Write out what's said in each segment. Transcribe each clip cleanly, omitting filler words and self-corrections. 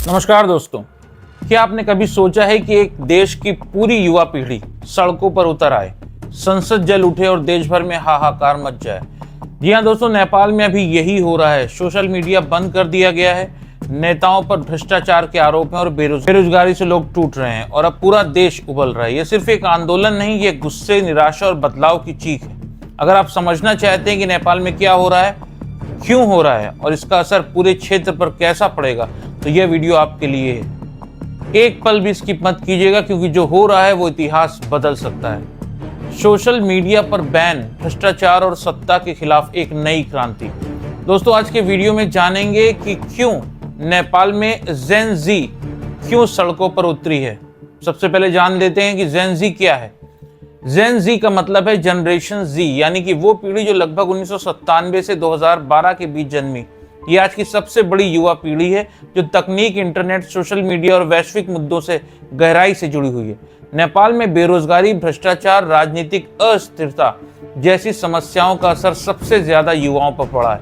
नमस्कार दोस्तों, क्या आपने कभी सोचा है कि एक देश की पूरी युवा पीढ़ी सड़कों पर उतर आए, संसद जल उठे और देश भर में हाहाकार मच जाए? जी हाँ दोस्तों, नेपाल में अभी यही हो रहा है। सोशल मीडिया बंद कर दिया गया है, नेताओं पर भ्रष्टाचार के आरोप हैं और बेरोजगारी से लोग टूट रहे हैं और अब पूरा देश उबल रहा है। ये सिर्फ एक आंदोलन नहीं, ये गुस्से, निराशा और बदलाव की चीख है। अगर आप समझना चाहते हैं कि नेपाल में क्या हो रहा है, क्यों हो रहा है और इसका असर पूरे क्षेत्र पर कैसा पड़ेगा, तो यह वीडियो आपके लिए है। एक पल भी स्किप मत कीजिएगा, क्योंकि जो हो रहा है वो इतिहास बदल सकता है। सोशल मीडिया पर बैन, भ्रष्टाचार और सत्ता के खिलाफ एक नई क्रांति। दोस्तों, आज के वीडियो में जानेंगे कि क्यों नेपाल में जेन जी क्यों सड़कों पर उतरी है। सबसे पहले जान लेते हैं कि जेन जी क्या है। जेन जी का मतलब है जनरेशन जी, यानी कि वो पीढ़ी जो लगभग 1997 से 2012 के बीच जन्मी। ये आज की सबसे बड़ी युवा पीढ़ी है जो तकनीक, इंटरनेट, सोशल मीडिया और वैश्विक मुद्दों से गहराई से जुड़ी हुई है। नेपाल में बेरोजगारी, भ्रष्टाचार, राजनीतिक अस्थिरता जैसी समस्याओं का असर सबसे ज्यादा युवाओं पर पड़ा है।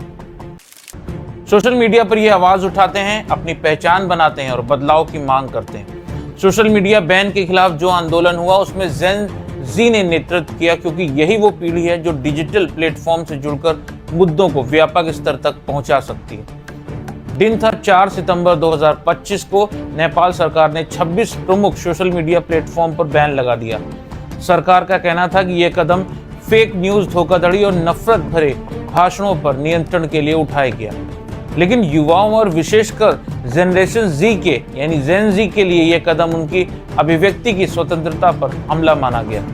सोशल मीडिया पर ये आवाज उठाते हैं, अपनी पहचान बनाते हैं और बदलाव की मांग करते हैं। सोशल मीडिया बैन के खिलाफ जो आंदोलन हुआ उसमें जेन जी ने नेतृत्व किया, क्योंकि यही वो पीढ़ी है जो डिजिटल प्लेटफॉर्म से जुड़कर मुद्दों को व्यापक स्तर तक पहुंचा सकती है। दिन था 4 सितंबर 2025 को नेपाल सरकार ने 26 प्रमुख सोशल मीडिया प्लेटफॉर्म पर बैन लगा दिया। सरकार का कहना था कि यह कदम फेक न्यूज, धोखाधड़ी और नफरत भरे भाषणों पर नियंत्रण के लिए उठाया गया। लेकिन युवाओं और विशेषकर जनरेशन जी के यानी जेन जी के लिए यह कदम उनकी अभिव्यक्ति की स्वतंत्रता पर हमला माना गया।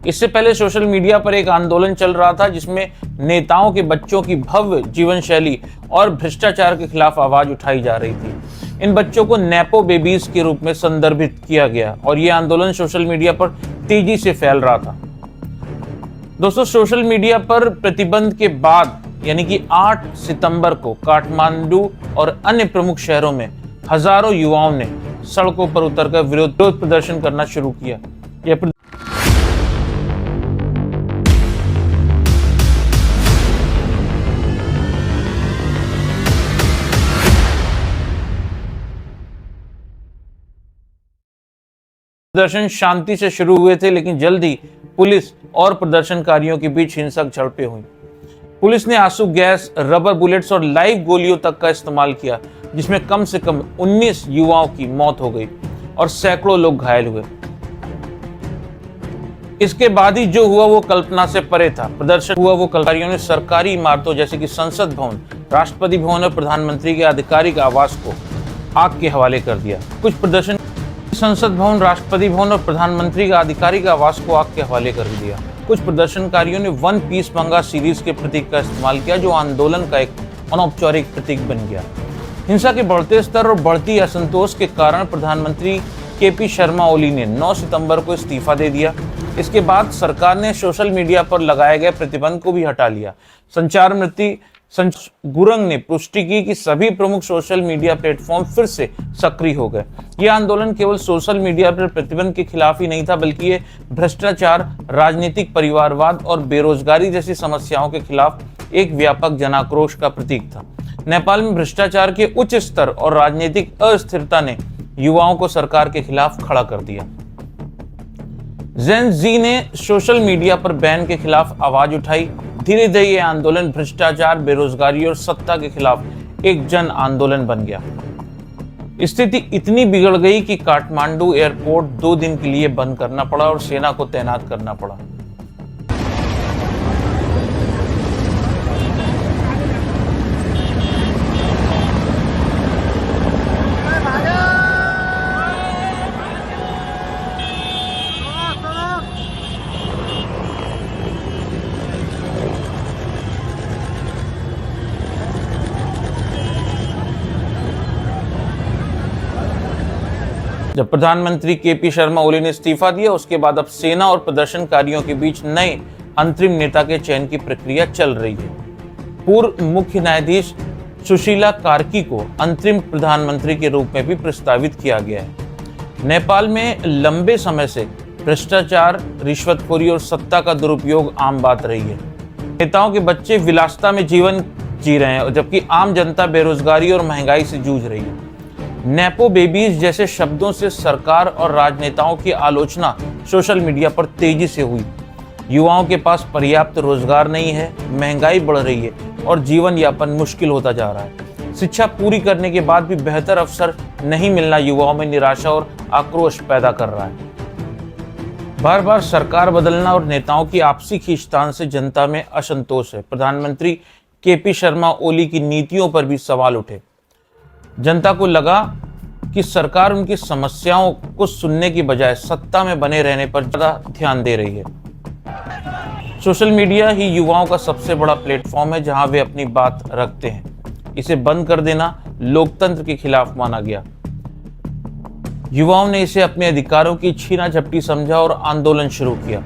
इससे पहले सोशल मीडिया पर एक आंदोलन चल रहा था जिसमें नेताओं के बच्चों की भव्य जीवन शैली और भ्रष्टाचार के खिलाफ आवाज उठाई जा रही थी। इन बच्चों को नेपो बेबीज के रूप में संदर्भित किया गया और यह आंदोलन सोशल मीडिया पर तेजी से फैल रहा था। दोस्तों, सोशल मीडिया पर प्रतिबंध के बाद यानी कि 8 सितंबर को काठमांडू और अन्य प्रमुख शहरों में हजारों युवाओं ने सड़कों पर उतरकर विरोध प्रदर्शन करना शुरू किया। यह प्रदर्शन शांति से शुरू हुए थे, लेकिन जल्द ही पुलिस और प्रदर्शनकारियों के बीच हिंसक झड़पें हुई। पुलिस ने आंसू गैस, रबर बुलेट्स और लाइव गोलियों तक का इस्तेमाल किया, जिसमें कम से कम 19 युवाओं की मौत हो गई और सैकड़ों लोग घायल हुए। इसके बाद ही जो हुआ वो कल्पना से परे था। प्रदर्शन हुआ वो कल्पनाकारियों ने सरकारी इमारतों जैसे कि संसद भवन, राष्ट्रपति भवन और प्रधानमंत्री के आधिकारिक आवास को आग के हवाले कर दिया। कुछ प्रदर्शन संसद भवन, राष्ट्रपति भवन और प्रधानमंत्री का आधिकारिक आवास को आग के हवाले कर दिया। कुछ प्रदर्शनकारियों ने वन पीस मंगा सीरीज के प्रतीक का इस्तेमाल किया, जो आंदोलन का एक अनौपचारिक प्रतीक बन गया। हिंसा के बढ़ते स्तर और बढ़ती असंतोष के कारण प्रधानमंत्री केपी शर्मा ओली ने 9 सितंबर को इस्तीफा दे दिया। इसके बाद सरकार ने सोशल मीडिया पर लगाए गए प्रतिबंध को भी हटा लिया। संचार मंत्री गुरंग ने पुष्टि की कि सभी प्रमुख सोशल मीडिया प्लेटफॉर्म फिर से सक्रिय हो गए। यह आंदोलन केवल सोशल मीडिया पर प्रतिबंध के खिलाफ ही नहीं था, बल्कि ये भ्रष्टाचार, राजनीतिक परिवारवाद और बेरोजगारी जैसी समस्याओं के खिलाफ एक व्यापक जनाक्रोश का प्रतीक था। नेपाल में भ्रष्टाचार के उच्च स्तर और राजनीतिक अस्थिरता ने युवाओं को सरकार के खिलाफ खड़ा कर दिया। जेन जी ने सोशल मीडिया पर बैन के खिलाफ आवाज उठाई। धीरे धीरे ये आंदोलन भ्रष्टाचार, बेरोजगारी और सत्ता के खिलाफ एक जन आंदोलन बन गया। स्थिति इतनी बिगड़ गई कि काठमांडू एयरपोर्ट 2 दिन के लिए बंद करना पड़ा और सेना को तैनात करना पड़ा। जब प्रधानमंत्री केपी शर्मा ओली ने इस्तीफा दिया, उसके बाद अब सेना और प्रदर्शनकारियों के बीच नए अंतरिम नेता के चयन की प्रक्रिया चल रही है। पूर्व मुख्य न्यायाधीश सुशीला कार्की को अंतरिम प्रधानमंत्री के रूप में भी प्रस्तावित किया गया है। नेपाल में लंबे समय से भ्रष्टाचार, रिश्वतखोरी और सत्ता का दुरुपयोग आम बात रही है। नेताओं के बच्चे विलासिता में जीवन जी रहे हैं, जबकि आम जनता बेरोजगारी और महंगाई से जूझ रही है। नेपो बेबीज जैसे शब्दों से सरकार और राजनेताओं की आलोचना सोशल मीडिया पर तेजी से हुई। युवाओं के पास पर्याप्त रोजगार नहीं है, महंगाई बढ़ रही है और जीवन यापन मुश्किल होता जा रहा है। शिक्षा पूरी करने के बाद भी बेहतर अवसर नहीं मिलना युवाओं में निराशा और आक्रोश पैदा कर रहा है। बार बार सरकार बदलना और नेताओं की आपसी खींचतान से जनता में असंतोष है। प्रधानमंत्री केपी शर्मा ओली की नीतियों पर भी सवाल उठे। जनता को लगा कि सरकार उनकी समस्याओं को सुनने की बजाय सत्ता में बने रहने पर ज्यादा ध्यान दे रही है। सोशल मीडिया ही युवाओं का सबसे बड़ा प्लेटफॉर्म है जहां वे अपनी बात रखते हैं। इसे बंद कर देना लोकतंत्र के खिलाफ माना गया। युवाओं ने इसे अपने अधिकारों की छीना झपटी समझा और आंदोलन शुरू किया।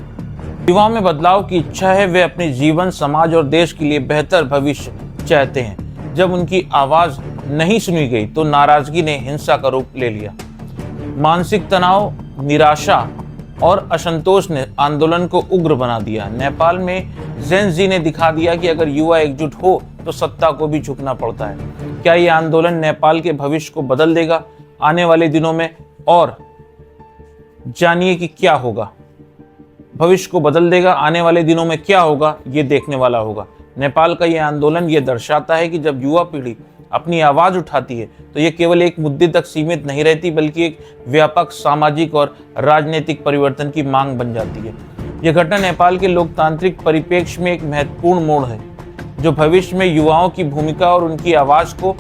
युवाओं में बदलाव की इच्छा है, वे अपने जीवन, समाज और देश के लिए बेहतर भविष्य चाहते हैं। जब उनकी आवाज नहीं सुनी गई तो नाराजगी ने हिंसा का रूप ले लिया। मानसिक तनाव, निराशा और असंतोष ने आंदोलन को उग्र बना दिया। नेपाल में जेन जी ने दिखा दिया कि अगर युवा एकजुट हो तो सत्ता को भी झुकना पड़ता है। क्या ये आंदोलन नेपाल के भविष्य को बदल देगा आने वाले दिनों में? और जानिए कि क्या होगा, भविष्य को बदल देगा। आने वाले दिनों में क्या होगा ये देखने वाला होगा। नेपाल का ये आंदोलन ये दर्शाता है कि जब युवा पीढ़ी अपनी आवाज उठाती है तो ये केवल एक मुद्दे तक सीमित नहीं रहती, बल्कि एक व्यापक सामाजिक और राजनीतिक परिवर्तन की मांग बन जाती है। यह घटना नेपाल के लोकतांत्रिक परिप्रेक्ष्य में एक महत्वपूर्ण मोड़ है जो भविष्य में युवाओं की भूमिका और उनकी आवाज को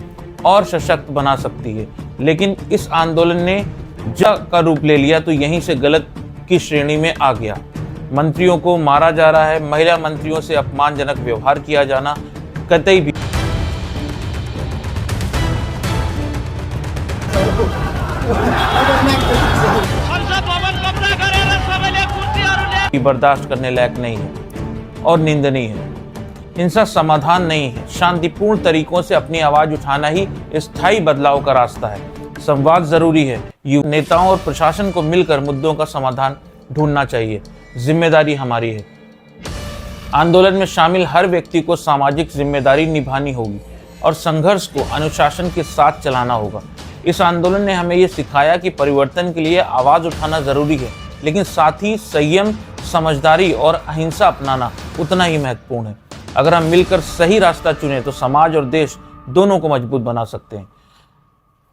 और सशक्त बना सकती है। लेकिन इस आंदोलन ने जंग का रूप ले लिया तो यहीं से गलत की श्रेणी में आ गया। मंत्रियों को मारा जा रहा है, महिला मंत्रियों से अपमानजनक व्यवहार किया जाना कतई भी बर्दाश्त करने लायक नहीं है और निंदनीय है। हिंसा समाधान नहीं है। शांतिपूर्ण तरीकों से अपनी आवाज उठाना ही स्थायी बदलाव का रास्ता है। संवाद जरूरी है। नेताओं और प्रशासन को मिलकर मुद्दों का समाधान ढूंढना चाहिए। जिम्मेदारी हमारी है। आंदोलन में शामिल हर व्यक्ति को सामाजिक जिम्मेदारी निभानी होगी और संघर्ष को अनुशासन के साथ चलाना होगा। इस आंदोलन ने हमें ये सिखाया कि परिवर्तन के लिए आवाज उठाना जरूरी है, लेकिन साथ ही संयम, समझदारी और अहिंसा अपनाना उतना ही महत्वपूर्ण है। अगर हम मिलकर सही रास्ता चुने तो समाज और देश दोनों को मजबूत बना सकते हैं।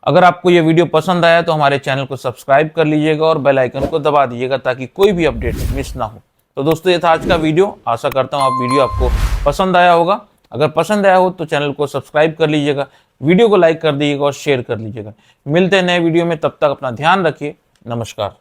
अगर आपको यह वीडियो पसंद आया तो हमारे चैनल को सब्सक्राइब कर लीजिएगा और बेल आइकन को दबा दीजिएगा ताकि कोई भी अपडेट मिस ना हो। तो दोस्तों, ये था आज का वीडियो। आशा करता हूँ वीडियो आपको पसंद आया होगा। अगर पसंद आया हो तो चैनल को सब्सक्राइब कर लीजिएगा, वीडियो को लाइक कर दीजिएगा और शेयर कर लीजिएगा। मिलते हैं नए वीडियो में, तब तक अपना ध्यान रखिए। नमस्कार।